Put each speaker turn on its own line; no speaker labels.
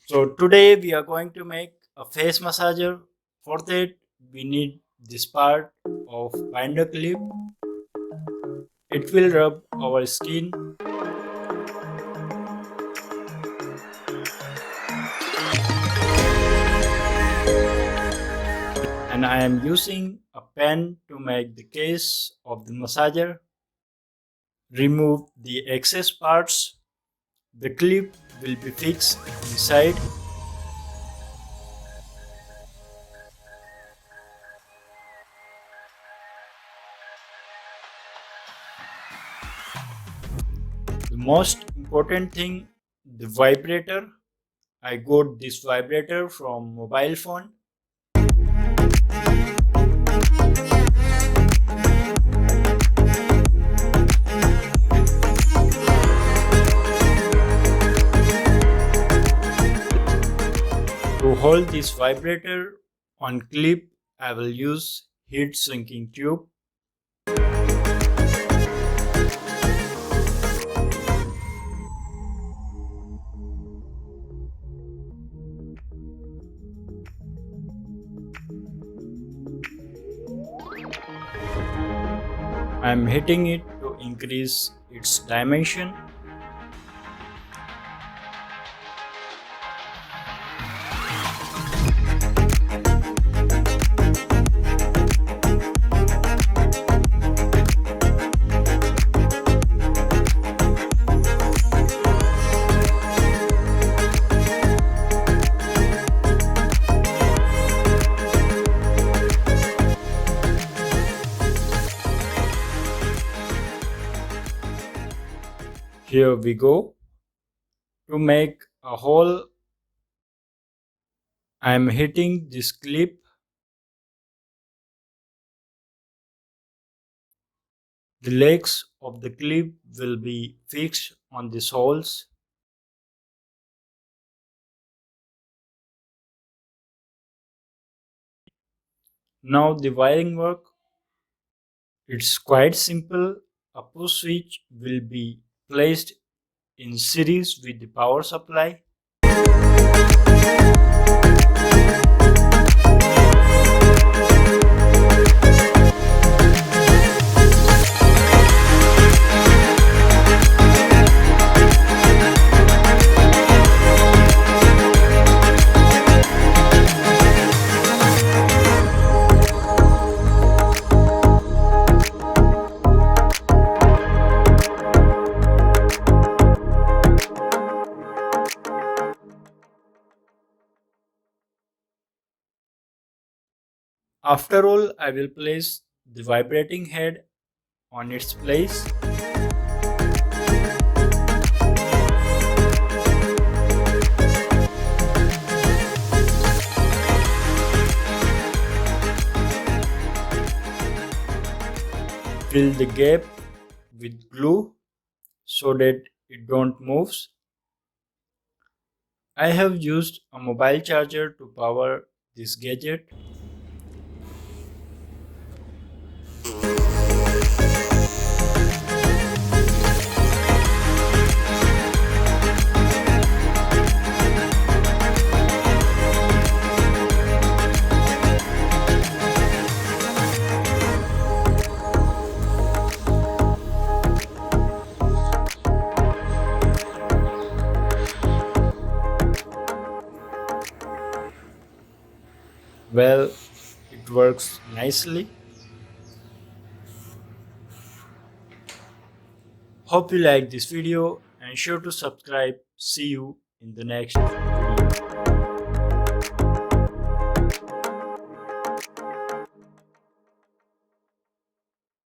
So today we are going to make a face massager. For that we need this part of binder clip. It will rub our skin, and I am using a pen to make the case of the massager. Remove the excess parts. The clip will be fixed inside. The most important thing, the vibrator. I got this vibrator from mobile phone. To hold this vibrator on clip, I will use heat sinking tube. I am hitting it to increase its dimension. Here we go. To make a hole, I am hitting this clip. The legs of the clip will be fixed on these holes. Now the wiring work. It's quite simple. A push switch will be placed in series with the power supply. After all, I will place the vibrating head on its place. Fill the gap with glue so that it don't move. I have used a mobile charger to power this gadget. Well, it works nicely. Hope you like this video and sure to subscribe. See you in the next video.